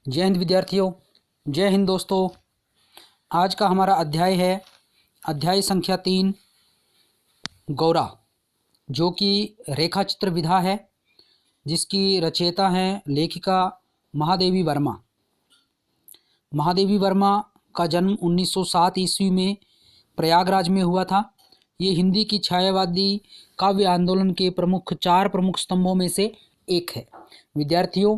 जय हिंद विद्यार्थियों, जय हिंद दोस्तों। आज का हमारा अध्याय है अध्याय संख्या 3 गौरा, जो कि रेखा चित्र विधा है, जिसकी रचयिता हैं लेखिका महादेवी वर्मा। महादेवी वर्मा का जन्म 1907 ईस्वी में प्रयागराज में हुआ था। ये हिंदी की छायावादी काव्य आंदोलन के चार प्रमुख स्तंभों में से एक है। विद्यार्थियों,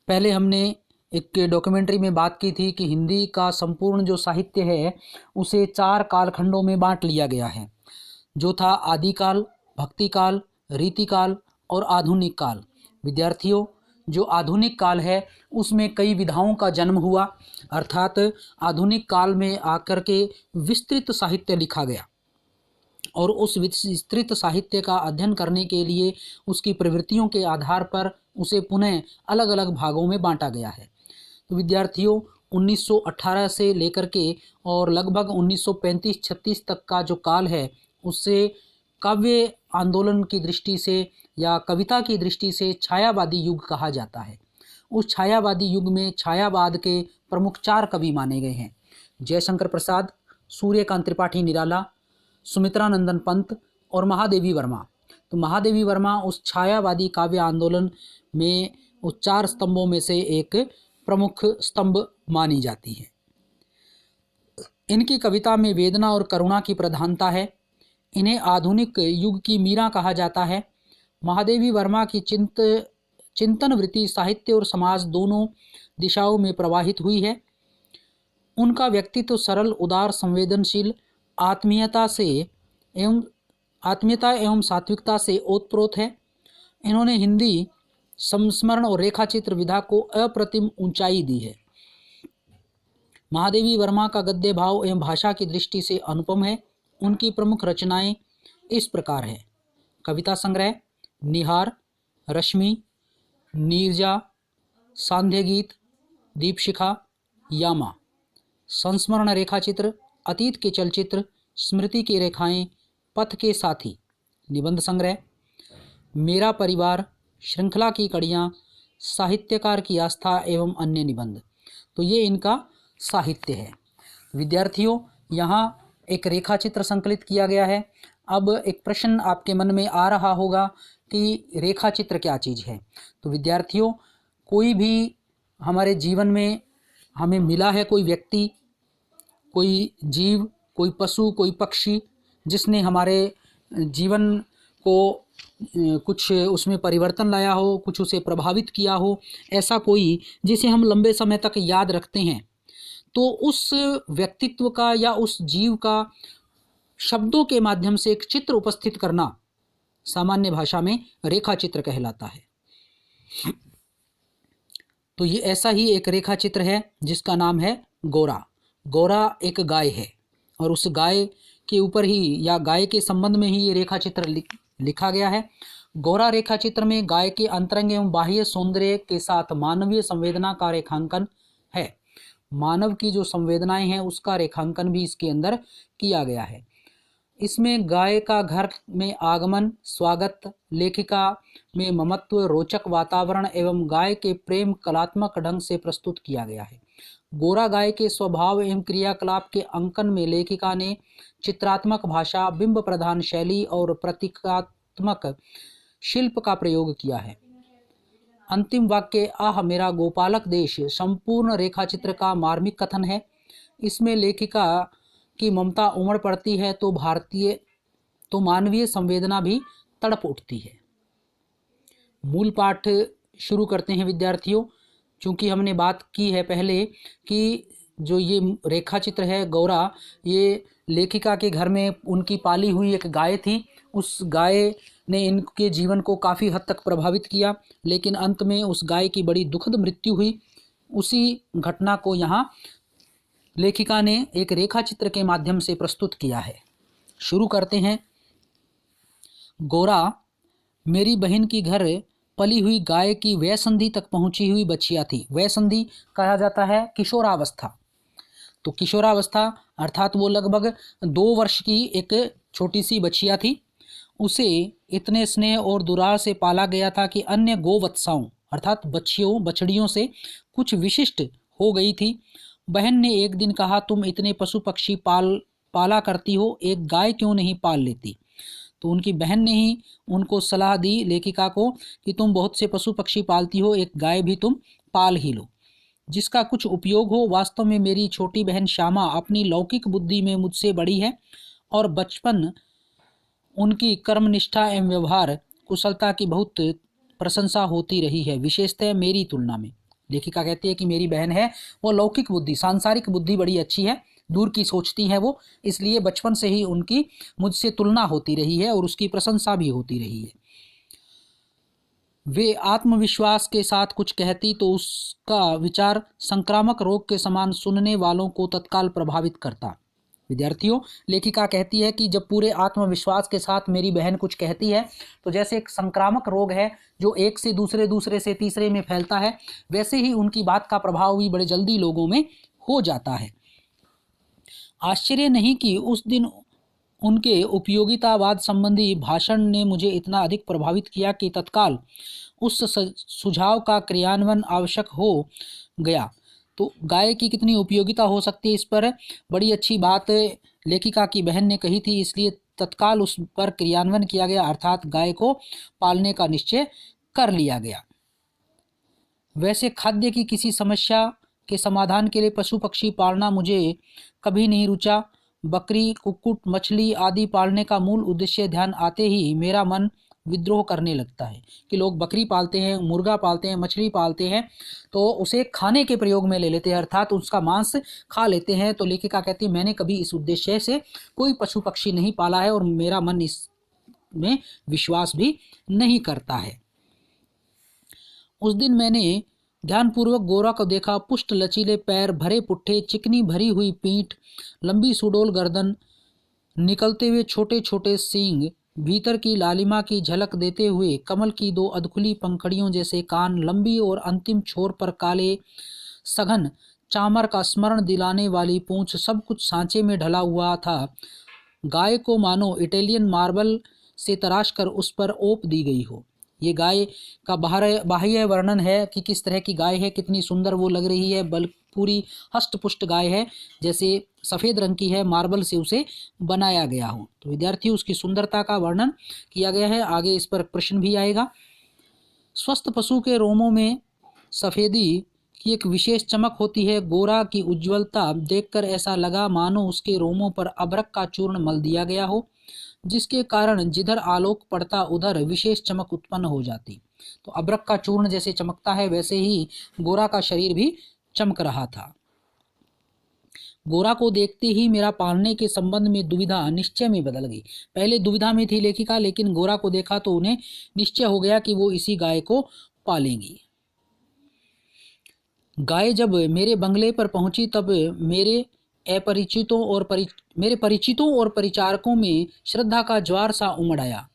पहले हमने एक डॉक्यूमेंट्री में बात की थी कि हिंदी का संपूर्ण जो साहित्य है उसे 4 कालखंडों में बांट लिया गया है, जो था आदिकाल, भक्तिकाल, रीतिकाल और आधुनिक काल। विद्यार्थियों, जो आधुनिक काल है उसमें कई विधाओं का जन्म हुआ, अर्थात आधुनिक काल में आकर के विस्तृत साहित्य लिखा गया और उस विस्तृत साहित्य का अध्ययन करने के लिए उसकी प्रवृत्तियों के आधार पर उसे पुनः अलग अलग भागों में बांटा गया है। तो विद्यार्थियों, 1918 से लेकर के और लगभग 1935-36 तक का जो काल है उससे काव्य आंदोलन की दृष्टि से या कविता की दृष्टि से छायावादी युग कहा जाता है। उस छायावादी युग में छायावाद के प्रमुख 4 कवि माने गए हैं: जयशंकर प्रसाद, सूर्यकांत त्रिपाठी निराला, सुमित्रानंदन पंत और महादेवी वर्मा। तो महादेवी वर्मा उस छायावादी काव्य आंदोलन में उस 4 स्तंभों में से एक प्रमुख स्तंभ मानी जाती है। इनकी कविता में वेदना और करुणा की प्रधानता है। इन्हें आधुनिक युग की मीरा कहा जाता है। महादेवी वर्मा की चिंतन वृत्ति साहित्य और समाज दोनों दिशाओं में प्रवाहित हुई है। उनका व्यक्तित्व सरल, उदार, संवेदनशील, आत्मीयता एवं सात्विकता से ओतप्रोत है। इन्होंने हिंदी संस्मरण और रेखाचित्र विधा को अप्रतिम ऊंचाई दी है। महादेवी वर्मा का गद्य भाव एवं भाषा की दृष्टि से अनुपम है। उनकी प्रमुख रचनाएं इस प्रकार है: कविता संग्रह निहार, रश्मि, नीरजा, सांध्य गीत, दीपशिखा, यामा, संस्मरण रेखाचित्र, अतीत के चलचित्र, स्मृति की रेखाएं, पथ के साथी, निबंध संग्रह, मेरा परिवार, श्रृंखला की कड़ियाँ, साहित्यकार की आस्था एवं अन्य निबंध। तो ये इनका साहित्य है। विद्यार्थियों, यहाँ एक रेखाचित्र संकलित किया गया है। अब एक प्रश्न आपके मन में आ रहा होगा कि रेखाचित्र क्या चीज़ है। तो विद्यार्थियों, कोई भी हमारे जीवन में हमें मिला है, कोई व्यक्ति, कोई जीव, कोई पशु, कोई पक्षी, जिसने हमारे जीवन को कुछ उसमें परिवर्तन लाया हो, कुछ उसे प्रभावित किया हो, ऐसा कोई जिसे हम लंबे समय तक याद रखते हैं, तो उस व्यक्तित्व का या उस जीव का शब्दों के माध्यम से एक चित्र उपस्थित करना सामान्य भाषा में रेखा चित्र कहलाता है। तो ये ऐसा ही एक रेखा चित्र है जिसका नाम है गौरा। गौरा एक गाय है और उस गाय के ऊपर ही या गाय के संबंध में ही ये रेखा चित्र लिखा गया है। गौरा रेखा चित्र में गाय के अंतरंग एवं बाह्य सौंदर्य के साथ मानवीय संवेदना का रेखांकन है। मानव की जो संवेदनाएं हैं उसका रेखांकन भी इसके अंदर किया गया है। इसमें गाय का घर में आगमन, स्वागत, लेखिका में ममत्व, रोचक वातावरण एवं गाय के प्रेम कलात्मक ढंग से प्रस्तुत किया गया है। गोरा गाय के स्वभाव एवं क्रियाकलाप के अंकन में लेखिका ने चित्रात्मक भाषा, बिंब प्रधान शैली और प्रतीकात्मक शिल्प का प्रयोग किया है। अंतिम वाक्य आह मेरा गोपालक देश संपूर्ण रेखाचित्र का मार्मिक कथन है। इसमें लेखिका की ममता उमड़ पड़ती है तो मानवीय संवेदना भी तड़प उठती है। मूल पाठ शुरू करते हैं विद्यार्थियों। चूँकि हमने बात की है पहले कि जो ये रेखा चित्र है गौरा, ये लेखिका के घर में उनकी पाली हुई एक गाय थी। उस गाय ने इनके जीवन को काफ़ी हद तक प्रभावित किया, लेकिन अंत में उस गाय की बड़ी दुखद मृत्यु हुई। उसी घटना को यहाँ लेखिका ने एक रेखा चित्र के माध्यम से प्रस्तुत किया है। शुरू करते हैं। गौरा मेरी बहन की घर पली हुई गाय की वयसंधि तक पहुंची हुई बछिया थी। वयसंधि कहा जाता है किशोरावस्था। तो किशोरावस्था अर्थात वो लगभग 2 वर्ष की एक छोटी सी बछिया थी। उसे इतने स्नेह और दुलार से पाला गया था कि अन्य गोवत्साओं अर्थात बछड़ियों से कुछ विशिष्ट हो गई थी। बहन ने एक दिन कहा, तुम इतने पशु पक्षी पाला करती हो, एक गाय क्यों नहीं पाल लेती। तो उनकी बहन ने ही उनको सलाह दी, लेखिका को, कि तुम बहुत से पशु पक्षी पालती हो, एक गाय भी तुम पाल ही लो, जिसका कुछ उपयोग हो। वास्तव में मेरी छोटी बहन श्यामा अपनी लौकिक बुद्धि में मुझसे बड़ी है और बचपन उनकी कर्मनिष्ठा एवं व्यवहार कुशलता की बहुत प्रशंसा होती रही है, विशेषतः मेरी तुलना में। लेखिका कहती है कि मेरी बहन है वो लौकिक बुद्धि, सांसारिक बुद्धि बड़ी अच्छी है, दूर की सोचती है वो, इसलिए बचपन से ही उनकी मुझसे तुलना होती रही है और उसकी प्रशंसा भी होती रही है। वे आत्मविश्वास के साथ कुछ कहती तो उसका विचार संक्रामक रोग के समान सुनने वालों को तत्काल प्रभावित करता। विद्यार्थियों, लेखिका कहती है कि जब पूरे आत्मविश्वास के साथ मेरी बहन कुछ कहती है तो जैसे एक संक्रामक रोग है जो एक से दूसरे, दूसरे से तीसरे में फैलता है, वैसे ही उनकी बात का प्रभाव भी बड़े जल्दी लोगों में हो जाता है। आश्चर्य नहीं कि उस दिन उनके उपयोगितावाद संबंधी भाषण ने मुझे इतना अधिक प्रभावित किया कि तत्काल उस सुझाव का क्रियान्वयन आवश्यक हो गया। तो गाय की कितनी उपयोगिता हो सकती है, इस पर बड़ी अच्छी बात लेखिका की बहन ने कही थी, इसलिए तत्काल उस पर क्रियान्वयन किया गया, अर्थात गाय को पालने का निश्चय कर लिया गया। वैसे खाद्य की किसी समस्या के समाधान के लिए पशु पक्षी पालना मुझे कभी नहीं रुचा। बकरी, कुक्कुट, मछली आदि पालने का मूल उद्देश्य ध्यान आते ही मेरा मन विद्रोह करने लगता है कि लोग बकरी पालते हैं, मुर्गा पालते हैं, मछली पालते हैं तो उसे खाने के प्रयोग में ले लेते हैं, अर्थात उसका मांस खा लेते हैं। तो लेखिका कहती है मैंने कभी इस उद्देश्य से कोई पशु पक्षी नहीं पाला है और मेरा मन इसमें विश्वास भी नहीं करता है। उस दिन मैंने ध्यानपूर्वक गोरा को देखा। पुष्ट लचीले पैर, भरे पुट्ठे, चिकनी भरी हुई पीठ, लंबी सुडौल गर्दन, निकलते हुए छोटे छोटे सींग, भीतर की लालिमा की झलक देते हुए कमल की दो अधखुली पंखड़ियों जैसे कान, लंबी और अंतिम छोर पर काले सघन चामर का स्मरण दिलाने वाली पूंछ, सब कुछ सांचे में ढला हुआ था। गाय को मानो इटालियन मार्बल से तराश कर उस पर ओप दी गई हो। ये गाय का बाह्य वर्णन है कि किस तरह की गाय है, कितनी सुंदर वो लग रही है। पूरी हष्ट पुष्ट गाय है, जैसे सफ़ेद रंग की है, मार्बल से उसे बनाया गया हो। तो विद्यार्थी, उसकी सुंदरता का वर्णन किया गया है। आगे इस पर प्रश्न भी आएगा। स्वस्थ पशु के रोमों में सफ़ेदी की एक विशेष चमक होती है। गोरा की उज्ज्वलता देखकर ऐसा लगा मानो उसके रोमों पर अबरक का चूर्ण मल दिया गया हो, जिसके कारण जिधर आलोक पड़ता उधर विशेष चमक उत्पन्न हो जाती। तो अबरक का चूर्ण जैसे चमकता है, वैसे ही गोरा का शरीर भी चमक रहा था। गोरा को देखते ही मेरा पालने के संबंध में दुविधा निश्चय में बदल गई। पहले दुविधा में थी लेखिका, लेकिन गोरा को देखा तो उन्हें निश्चय हो गया कि वो इसी गाय को पालेंगी। गाय जब मेरे बंगले पर पहुंची तब मेरे परिचितों और परिचारकों में श्रद्धा का ज्वार सा उमड़ आया।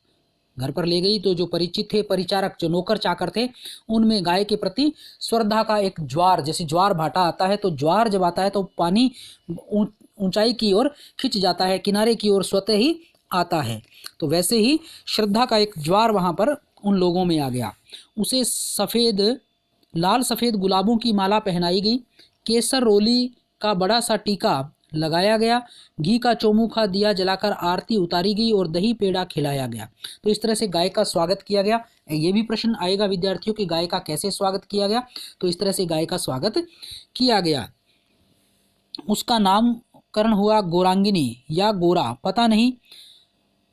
घर पर ले गई तो जो परिचित थे, परिचारक, जो नौकर चाकर थे, उनमें गाय के प्रति श्रद्धा का एक ज्वार, जैसे ज्वार भाटा आता है तो ज्वार जब आता है तो पानी ऊंचाई की ओर खिंच जाता है, किनारे की ओर स्वतः ही आता है। तो वैसे ही श्रद्धा का एक ज्वार वहाँ पर उन लोगों में आ गया। उसे लाल सफ़ेद गुलाबों की माला पहनाई गई, केसर रोली का बड़ा सा टीका लगाया गया, घी का चौमुखा दिया जलाकर आरती उतारी गई और दही पेड़ा खिलाया गया। तो इस तरह से गाय का स्वागत किया गया। ये भी प्रश्न आएगा विद्यार्थियों कि गाय का कैसे स्वागत किया गया। तो इस तरह से गाय का स्वागत किया गया। उसका नामकरण हुआ गोरांगिनी या गोरा, पता नहीं,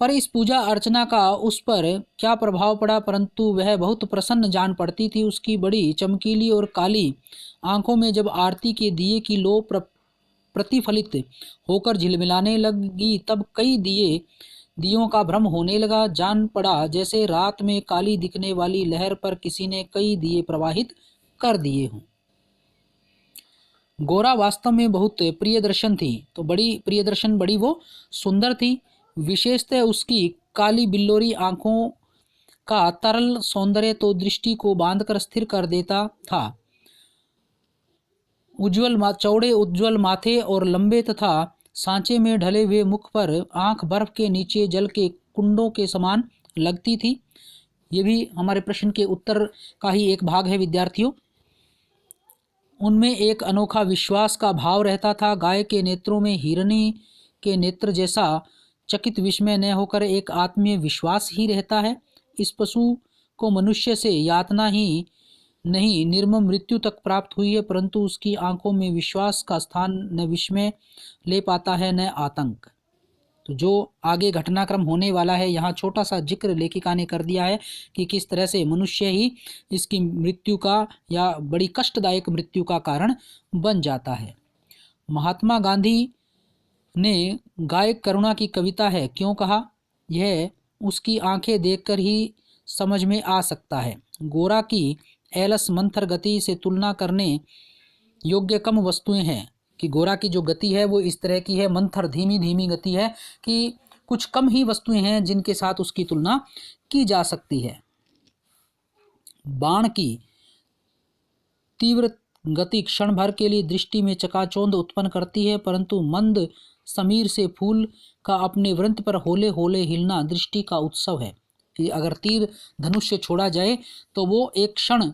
पर इस पूजा अर्चना का उस पर क्या प्रभाव पड़ा, परंतु वह बहुत प्रसन्न जान पड़ती थी। उसकी बड़ी चमकीली और काली आंखों में जब आरती के दिए की लो प्रतिफलित होकर झिलमिलाने लगी तब कई दियों का भ्रम होने लगा। जान पड़ा जैसे रात में काली दिखने वाली लहर पर किसी ने कई दिए प्रवाहित कर दिए हों। गोरा वास्तव में बहुत प्रियदर्शन थी। तो बड़ी वो सुंदर थी। विशेषतः उसकी काली बिल्लोरी आंखों का तरल सौंदर्य तो दृष्टि को बांधकर स्थिर कर देता था। चौड़े उज्ज्वल माथे और लंबे तथा सांचे में ढले हुए मुख पर आंख बर्फ के नीचे जल के कुंडों के समान लगती थी। ये भी हमारे प्रश्न के उत्तर का ही एक भाग है विद्यार्थियों। उनमें एक अनोखा विश्वास का भाव रहता था। गाय के नेत्रों में हिरनी के नेत्र जैसा चकित विस्मय न होकर एक आत्मीय विश्वास ही रहता है। इस पशु को मनुष्य से यातना ही नहीं निर्मम मृत्यु तक प्राप्त हुई है, परंतु उसकी आंखों में विश्वास का स्थान न विस्मय ले पाता है न आतंक। तो जो आगे घटनाक्रम होने वाला है यहाँ छोटा सा जिक्र लेखिका ने कर दिया है कि किस तरह से मनुष्य ही इसकी मृत्यु का या बड़ी कष्टदायक मृत्यु का कारण बन जाता है। महात्मा गांधी ने गाय करुणा की कविता है क्यों कहा, यह उसकी आंखें देखकर ही समझ में आ सकता है। गोरा की एलस मंथर गति से तुलना करने योग्य कम वस्तुएं हैं कि गोरा की जो गति है वो इस तरह की है, मंथर धीमी धीमी गति है कि कुछ कम ही वस्तुएं हैं जिनके साथ उसकी तुलना की जा सकती है। बाण की तीव्र गति क्षण भर के लिए दृष्टि में चकाचौंध उत्पन्न करती है, परंतु मंद समीर से फूल का अपने वृंत पर होले होले हिलना दृष्टि का उत्सव है। कि अगर तीर धनुष से छोड़ा जाए तो वो एक क्षण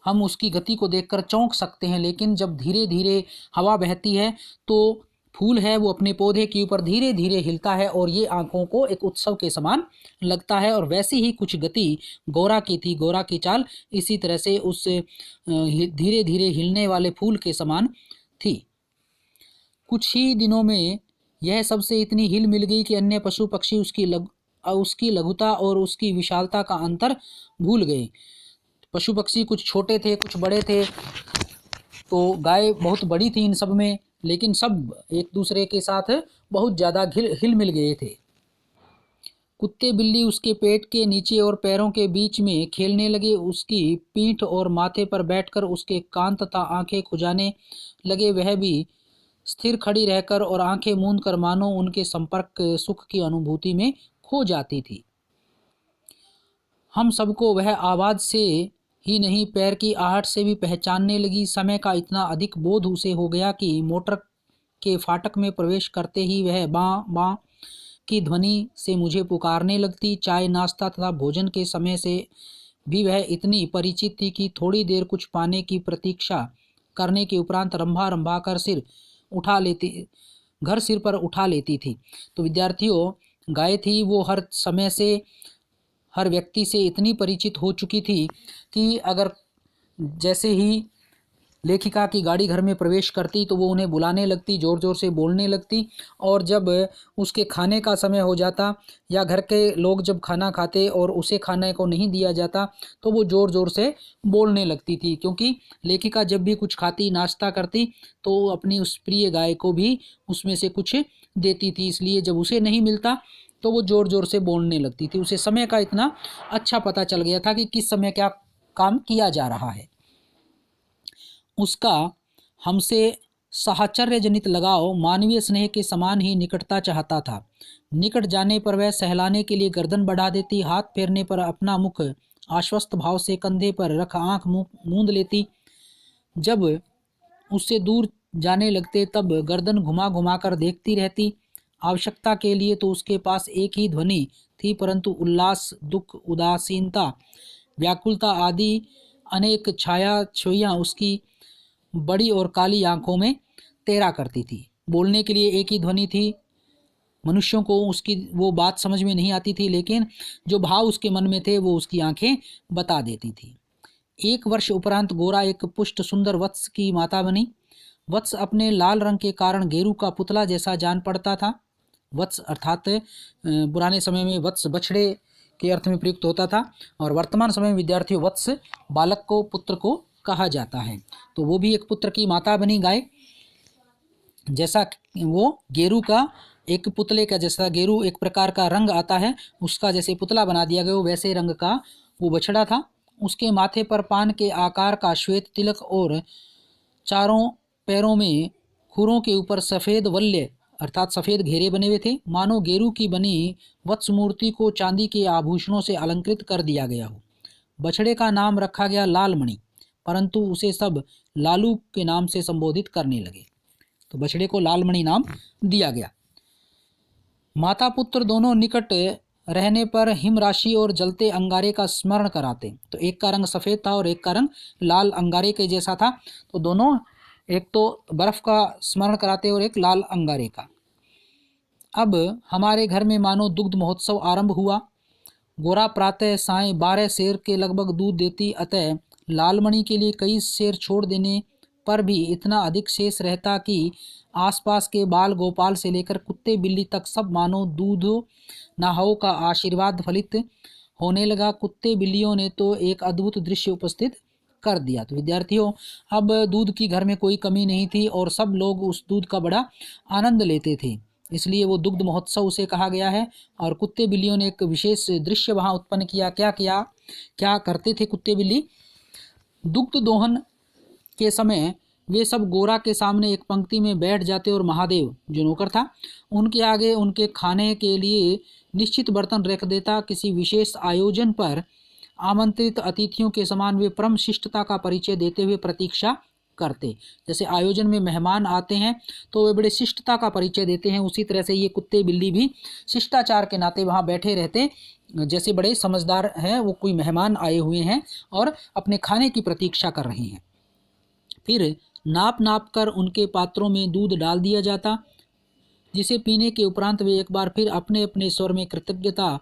हम उसकी गति को देखकर चौंक सकते हैं, लेकिन जब धीरे धीरे हवा बहती है तो फूल है वो अपने पौधे के ऊपर धीरे धीरे हिलता है और ये आंखों को एक उत्सव के समान लगता है। और वैसी ही कुछ गति गोरा की थी। गोरा की चाल इसी तरह से उस धीरे धीरे हिलने वाले फूल के समान थी। कुछ ही दिनों में यह सबसे इतनी हिल मिल गई कि अन्य पशु पक्षी उसकी लघुता और उसकी विशालता का अंतर भूल गए। पशु पक्षी कुछ छोटे थे कुछ बड़े थे, तो गाय बहुत बड़ी थी इन सब में, लेकिन सब एक दूसरे के साथ बहुत ज़्यादा हिल मिल गए थे। कुत्ते बिल्ली उसके पेट के नीचे और पैरों के बीच में खेलने लगे, उसकी पीठ और माथे पर बैठकर उसके कान तथा आंखें खुजाने लगे। वह भी स्थिर खड़ी रहकर और आंखें मूंद कर मानो उनके संपर्क सुख की अनुभूति में खो जाती थी। हम सबको वह आवाज़ से ही नहीं पैर की आहट से भी पहचानने लगी। समय का इतना अधिक बोध उसे हो गया कि मोटर के फाटक में प्रवेश करते ही वह बाँ बाँ की ध्वनि से मुझे पुकारने लगती। चाय नाश्ता तथा भोजन के समय से भी वह इतनी परिचित थी कि थोड़ी देर कुछ पाने की प्रतीक्षा करने के उपरांत रंभा रंभा कर घर सिर पर उठा लेती थी। तो विद्यार्थियों, गाय थी वो हर समय से हर व्यक्ति से इतनी परिचित हो चुकी थी कि अगर जैसे ही लेखिका की गाड़ी घर में प्रवेश करती तो वो उन्हें बुलाने लगती, ज़ोर ज़ोर से बोलने लगती। और जब उसके खाने का समय हो जाता या घर के लोग जब खाना खाते और उसे खाने को नहीं दिया जाता तो वो ज़ोर ज़ोर से बोलने लगती थी, क्योंकि लेखिका जब भी कुछ खाती नाश्ता करती तो अपनी उस प्रिय गाय को भी उसमें से कुछ देती थी। इसलिए जब उसे नहीं मिलता तो वो ज़ोर ज़ोर से बोलने लगती थी। उसे समय का इतना अच्छा पता चल गया था कि किस समय क्या काम किया जा रहा है। उसका हमसे साहचर्य जनित लगाव मानवीय स्नेह के समान ही निकटता चाहता था। निकट जाने पर वह सहलाने के लिए गर्दन बढ़ा देती, हाथ फेरने पर अपना मुख आश्वस्त भाव से कंधे पर रख आंख मूंद लेती। जब उससे दूर जाने लगते तब गर्दन घुमा घुमा कर देखती रहती। आवश्यकता के लिए तो उसके पास एक ही ध्वनि थी, परंतु उल्लास, दुख, उदासीनता, व्याकुलता आदि अनेक छायाछोइयाँ उसकी बड़ी और काली आंखों में तैरा करती थी। बोलने के लिए एक ही ध्वनि थी। मनुष्यों को उसकी वो बात समझ में नहीं आती थी, लेकिन जो भाव उसके मन में थे वो उसकी आंखें बता देती थी। 1 वर्ष उपरांत गोरा एक पुष्ट सुंदर वत्स की माता बनी। वत्स अपने लाल रंग के कारण गेरू का पुतला जैसा जान पड़ता था। वत्स अर्थात पुराने समय में वत्स बछड़े के अर्थ में प्रयुक्त होता था, और वर्तमान समय में विद्यार्थियों वत्स बालक को, पुत्र को कहा जाता है। तो वो भी एक पुत्र की माता बनी गाय। जैसा वो गेरू का एक पुतले का, जैसा गेरू एक प्रकार का रंग आता है उसका जैसे पुतला बना दिया गया, वैसे रंग का वो बछड़ा था। उसके माथे पर पान के आकार का श्वेत तिलक और चारों पैरों में खुरों के ऊपर सफ़ेद वल्य अर्थात सफ़ेद घेरे बने हुए थे। मानो गेरू की बनी वत्स मूर्ति को चांदी के आभूषणों से अलंकृत कर दिया गया हो। बछड़े का नाम रखा गया लालमणि, परंतु उसे सब लालू के नाम से संबोधित करने लगे, तो बछड़े को लालमणि नाम दिया गया। माता पुत्र दोनों निकट रहने पर हिम राशि और जलते अंगारे का स्मरण कराते। तो एक का रंग सफ़ेद था और एक का रंग लाल अंगारे के जैसा था, तो दोनों, एक तो बर्फ़ का स्मरण कराते और एक लाल अंगारे का। अब हमारे घर में मानो दुग्ध महोत्सव आरंभ हुआ। गोरा प्रातः साय 12 सेर के लगभग दूध देती, अतः लालमणि के लिए कई सेर छोड़ देने पर भी इतना अधिक शेष रहता कि आसपास के बाल गोपाल से लेकर कुत्ते बिल्ली तक सब मानो दूध नाहों का आशीर्वाद फलित होने लगा। कुत्ते बिल्लियों ने तो एक अद्भुत दृश्य उपस्थित कर दिया। तो विद्यार्थियों, अब दूध की घर में कोई कमी नहीं थी और सब लोग उस दूध का बड़ा आनंद लेते थे, इसलिए वो दुग्ध महोत्सव उसे कहा गया है। और कुत्ते बिल्लियों ने एक विशेष दृश्य वहाँ उत्पन्न किया। क्या करते थे कुत्ते बिल्ली? दुग्ध दोहन के समय वे सब गोरा के सामने एक पंक्ति में बैठ जाते और महादेव, जो नौकर था, उनके आगे उनके खाने के लिए निश्चित बर्तन रख देता। किसी विशेष आयोजन पर आमंत्रित अतिथियों के समान वे परम शिष्टता का परिचय देते हुए प्रतीक्षा करते। जैसे आयोजन में मेहमान आते हैं तो वे बड़े शिष्टता का परिचय देते हैं, उसी तरह से ये कुत्ते बिल्ली भी शिष्टाचार के नाते वहाँ बैठे रहते, जैसे बड़े समझदार हैं, वो कोई मेहमान आए हुए हैं और अपने खाने की प्रतीक्षा कर रहे हैं। फिर नाप कर उनके पात्रों में दूध डाल दिया जाता, जिसे पीने के उपरांत वे एक बार फिर अपने अपने स्वर में कृतज्ञता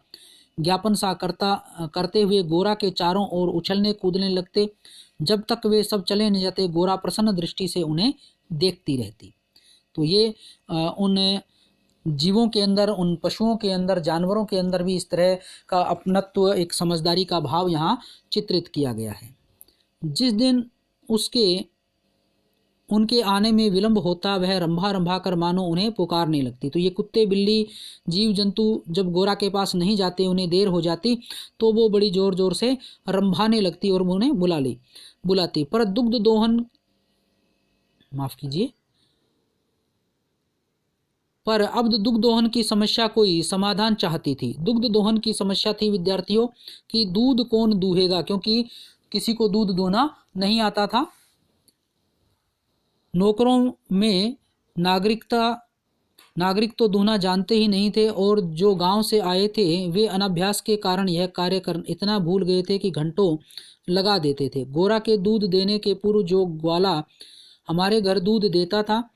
ज्ञापन सा करते हुए गोरा के चारों ओर उछलने कूदने लगते। जब तक वे सब चले न जाते, गोरा प्रसन्न दृष्टि से उन्हें देखती रहती। तो ये उन जीवों के अंदर, उन पशुओं के अंदर, जानवरों के अंदर भी इस तरह का अपनत्व, एक समझदारी का भाव यहाँ चित्रित किया गया है। जिस दिन उनके आने में विलंब होता, वह रंभा रंभा कर मानो उन्हें पुकारने लगती। तो ये कुत्ते बिल्ली जीव जंतु जब गोरा के पास नहीं जाते, उन्हें देर हो जाती, तो वो बड़ी जोर जोर से रंभाने लगती और उन्हें बुलाती। पर दुग्ध दोहन, माफ कीजिए, पर अब दुग्ध दोहन की समस्या कोई समाधान चाहती थी। दुग्ध दोहन की समस्या थी विद्यार्थियों कि दूध कौन दूहेगा, क्योंकि किसी को दूध दोहना नहीं आता था। नौकरों में नागरिक तो दूहना जानते ही नहीं थे, और जो गांव से आए थे वे अनभ्यास के कारण यह कार्य कर इतना भूल गए थे कि घंटों लगा देते थे। गोरा के दूध देने के पूर्व जो ग्वाला हमारे घर दूध देता था,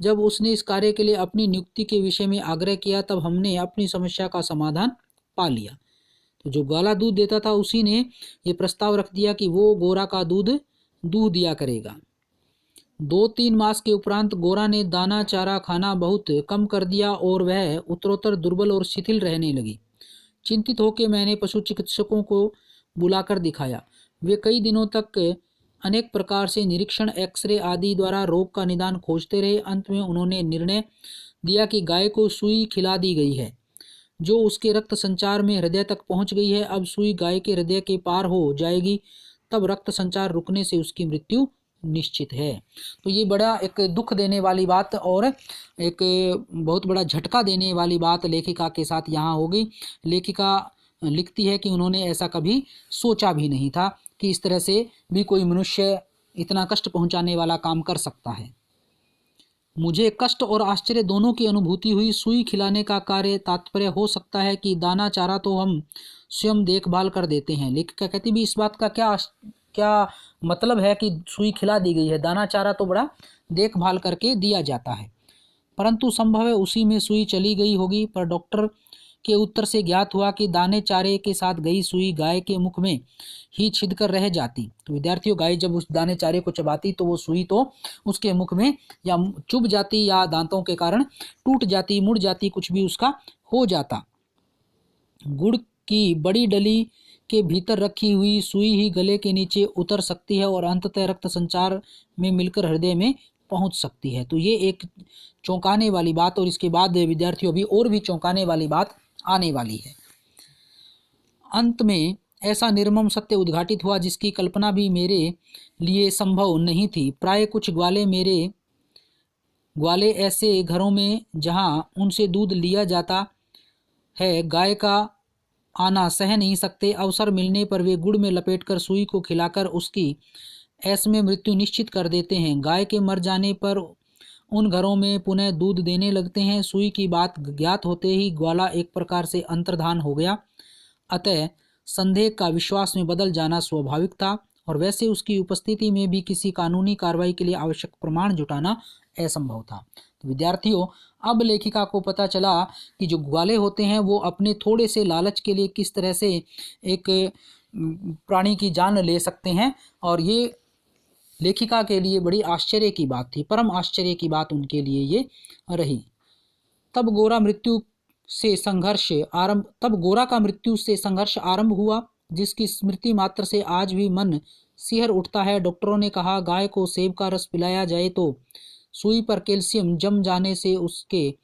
जब उसने इस कार्य के लिए अपनी नियुक्ति के विषय में आग्रह किया, तब हमने अपनी समस्या का समाधान पा लिया। तो जो ग्वाला दूध देता था, उसी ने ये प्रस्ताव रख दिया कि वो गोरा का दूध दूह दिया करेगा। 2-3 मास के उपरांत गोरा ने दाना चारा खाना बहुत कम कर दिया और वह उत्तरोत्तर दुर्बल और शिथिल रहने लगी। चिंतित होकर मैंने पशु चिकित्सकों को बुलाकर दिखाया। वे कई दिनों तक अनेक प्रकार से निरीक्षण, एक्सरे आदि द्वारा रोग का निदान खोजते रहे। अंत में उन्होंने निर्णय दिया कि गाय को सुई खिला दी गई है, जो उसके रक्त संचार में हृदय तक पहुंच गई है। अब सुई गाय के हृदय के पार हो जाएगी, तब रक्त संचार रुकने से उसकी मृत्यु निश्चित है। तो ये बड़ा एक दुख देने वाली बात और एक बहुत बड़ा झटका देने वाली बात लेखिका के साथ यहाँ होगी। लेखिका लिखती है कि उन्होंने ऐसा कभी सोचा भी नहीं था कि इस तरह से भी कोई मनुष्य इतना कष्ट पहुंचाने वाला काम कर सकता है। मुझे कष्ट और आश्चर्य दोनों की अनुभूति हुई। सुई खिलाने का कार्य तात्पर्य हो सकता है कि दाना चारा तो हम स्वयं देखभाल कर देते हैं। लेखिका कहती भी, इस बात का क्या मतलब है कि सुई खिला दी गई है, दाना चारा तो बड़ा देखभाल करके दिया जाता है, परंतु संभव है उसी में सुई चली गई होगी। पर डॉक्टर के उत्तर से ज्ञात हुआ कि दाने चारे के साथ गई सुई गाय के मुख में ही छिद कर रह जाती। तो विद्यार्थियों, गाय जब उस दाने चारे को चबाती तो वो सुई तो उसके मुख में या चुभ जाती या दांतों के कारण टूट जाती, मुड़ जाती, कुछ भी उसका हो जाता। गुड़ की बड़ी डली के भीतर रखी हुई सुई ही गले के नीचे उतर सकती है और अंततः रक्त संचार में मिलकर हृदय में पहुंच सकती है। तो ये एक चौंकाने वाली बात, और इसके बाद विद्यार्थियों भी और भी चौंकाने वाली बात आने वाली है। अंत में ऐसा निर्मम सत्य उद्घाटित हुआ जिसकी कल्पना भी मेरे लिए संभव नहीं थी। प्राय कुछ ग्वाले ऐसे घरों में जहां उनसे दूध लिया जाता है, गाय का आना सह नहीं सकते। अवसर मिलने पर वे गुड़ में लपेटकर सुई को खिलाकर उसकी ऐसे में मृत्यु निश्चित कर देते हैं। गाय के मर जाने पर उन घरों में पुनः दूध देने लगते हैं। सुई की बात ज्ञात होते ही ग्वाला एक प्रकार से अंतर्धान हो गया। अतः संदेह का विश्वास में बदल जाना स्वाभाविक था और वैसे उसकी उपस्थिति में भी किसी कानूनी कार्रवाई के लिए आवश्यक प्रमाण जुटाना असंभव था। तो विद्यार्थियों, अब लेखिका को पता चला कि जो ग्वाले होते हैं वो अपने थोड़े से लालच के लिए किस तरह से एक प्राणी की जान ले सकते हैं, और ये लेखिका के लिए बड़ी आश्चर्य की बात थी, परम आश्चर्य की बात उनके लिए ये रही। तब गोरा का मृत्यु से संघर्ष आरंभ हुआ, जिसकी स्मृति मात्र से आज भी मन सिहर उठता है। डॉक्टरों ने कहा, गाय को सेब का रस पिलाया जाए तो सुई पर कैल्शियम जम जाने से उसके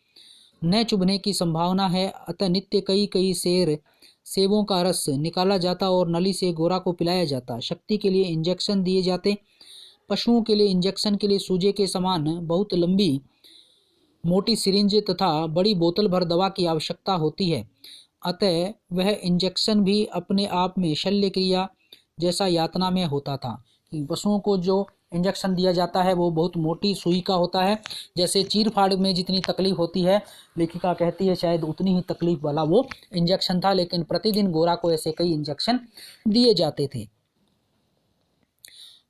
न चुभने की संभावना है। अतः नित्य कई सेबों का रस निकाला जाता और नली से गोरा को पिलाया जाता। शक्ति के लिए इंजेक्शन दिए जाते। पशुओं के लिए इंजेक्शन के लिए सूजे के समान बहुत लंबी मोटी सिरिंज तथा बड़ी बोतल भर दवा की आवश्यकता होती है। अतः वह इंजेक्शन भी अपने आप में शल्य क्रिया जैसा यातना में होता था। पशुओं को जो इंजेक्शन दिया जाता है वो बहुत मोटी सुई का होता है, जैसे चीर फाड़ में जितनी तकलीफ होती है, लेखिका कहती है शायद उतनी ही तकलीफ वाला वो इंजेक्शन था। लेकिन प्रतिदिन गोरा को ऐसे कई इंजेक्शन दिए जाते थे।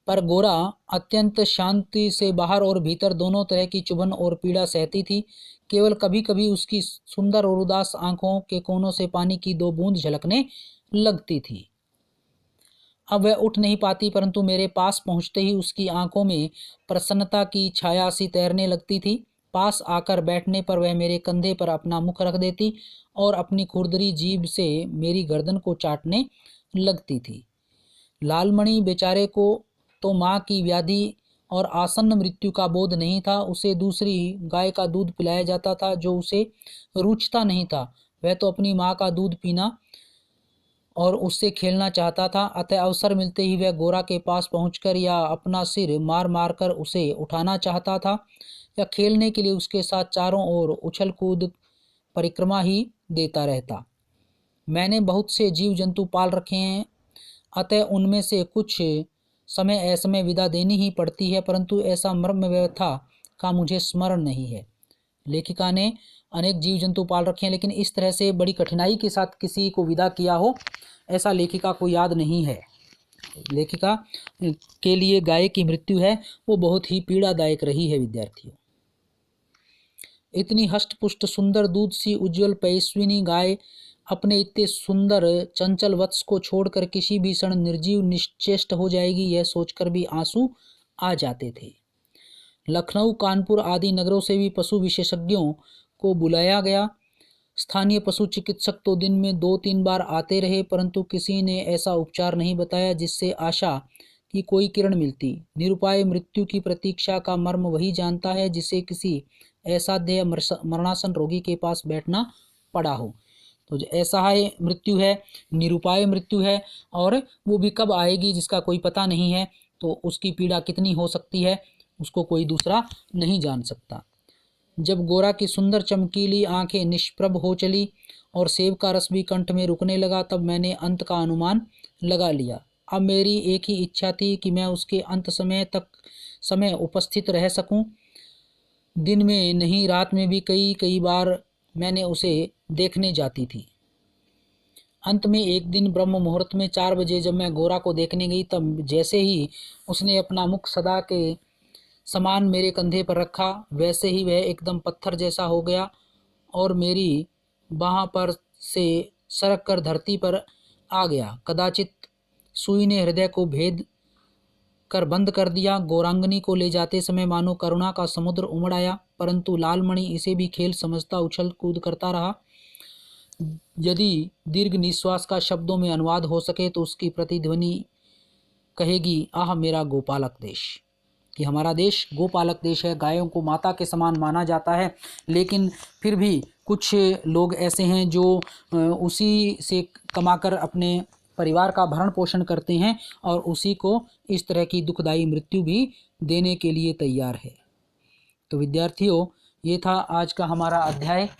पर गोरा अत्यंत शांति से बाहर और भीतर दोनों तरह की चुभन और पीड़ा सहती थी। केवल कभी कभी उसकी सुंदर और उदास आंखों के कोनों से पानी की 2 बूंद झलकने लगती थी। अब वह उठ नहीं पाती, परंतु मेरे पास पहुंचते ही उसकी आंखों में प्रसन्नता की छाया सी तैरने लगती थी। पास आकर बैठने पर वह मेरे कंधे पर अपना मुख रख देती और अपनी खुरदरी जीभ से मेरी गर्दन को चाटने लगती थी। लालमणि बेचारे को तो माँ की व्याधि और आसन्न मृत्यु का बोध नहीं था। उसे दूसरी गाय का दूध पिलाया जाता था जो उसे रुचता नहीं था। वह तो अपनी माँ का दूध पीना और उससे खेलना चाहता था। अतः अवसर मिलते ही वह गोरा के पास पहुंचकर या अपना सिर मार मार कर उसे उठाना चाहता था या खेलने के लिए उसके साथ चारों ओर उछल कूद परिक्रमा ही देता रहता। मैंने बहुत से जीव जंतु पाल रखे हैं, अतः उनमें से कुछ समय असमय विदा देनी ही पड़ती है, परंतु ऐसा मर्म व्यथा का मुझे स्मरण नहीं है। लेखिका ने अनेक जीव जंतु पाल रखे हैं, लेकिन इस तरह से बड़ी कठिनाई के साथ किसी को विदा किया हो ऐसा लेखिका को याद नहीं है। लेखिका के लिए गाय की मृत्यु है वो बहुत ही पीड़ादायक रही है। विद्यार्थियों, इतनी हष्टपुष्ट सुंदर दूध सी उज्जवल पयस्विनी गाय अपने इतने सुंदर चंचल वत्स को छोड़कर किसी भी क्षण निर्जीव निश्चेष्ट हो जाएगी, यह सोचकर भी आंसू आ जाते थे। लखनऊ, कानपुर आदि नगरों से भी पशु विशेषज्ञों को बुलाया गया। स्थानीय पशु चिकित्सक तो दिन में 2-3 बार आते रहे, परंतु किसी ने ऐसा उपचार नहीं बताया जिससे आशा की कोई किरण मिलती। निरुपाय मृत्यु की प्रतीक्षा का मर्म वही जानता है जिसे किसी असाध्य मरणासन रोगी के पास बैठना पड़ा हो। तो जो असहाय मृत्यु है, निरुपाय मृत्यु है, और वो भी कब आएगी जिसका कोई पता नहीं है, तो उसकी पीड़ा कितनी हो सकती है उसको कोई दूसरा नहीं जान सकता। जब गोरा की सुंदर चमकीली आंखें निष्प्रभ हो चली और सेब का रस भी कंठ में रुकने लगा, तब मैंने अंत का अनुमान लगा लिया। अब मेरी एक ही इच्छा थी कि मैं उसके अंत समय उपस्थित रह सकूं। दिन में नहीं, रात में भी कई बार मैंने उसे देखने जाती थी। अंत में एक दिन ब्रह्म मुहूर्त में 4 बजे जब मैं गोरा को देखने गई, तब जैसे ही उसने अपना मुख सदा के समान मेरे कंधे पर रखा, वैसे ही वह एकदम पत्थर जैसा हो गया और मेरी बाह पर से सरक कर धरती पर आ गया। कदाचित सुई ने हृदय को भेद कर बंद कर दिया। गौरांगनी को ले जाते समय मानो करुणा का समुद्र उमड़ आया, परंतु लालमणि इसे भी खेल समझता उछल कूद करता रहा। यदि दीर्घ निश्वास का शब्दों में अनुवाद हो सके तो उसकी प्रतिध्वनि कहेगी, आह मेरा गोपालक देश। कि हमारा देश गोपालक देश है, गायों को माता के समान माना जाता है, लेकिन फिर भी कुछ लोग ऐसे हैं जो उसी से कमाकर अपने परिवार का भरण पोषण करते हैं और उसी को इस तरह की दुखदाई मृत्यु भी देने के लिए तैयार है। तो विद्यार्थियों, ये था आज का हमारा अध्याय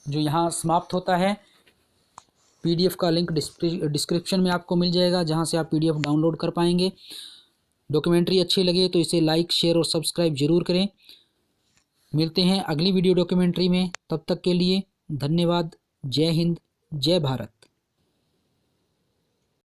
जो यहाँ समाप्त होता है। पीडीएफ का लिंक डिस्क्रिप्शन में आपको मिल जाएगा, जहाँ से आप पीडीएफ डाउनलोड कर पाएंगे। डॉक्यूमेंट्री अच्छी लगे तो इसे लाइक, शेयर और सब्सक्राइब जरूर करें। मिलते हैं अगली वीडियो डॉक्यूमेंट्री में, तब तक के लिए धन्यवाद। जय हिंद, जय भारत।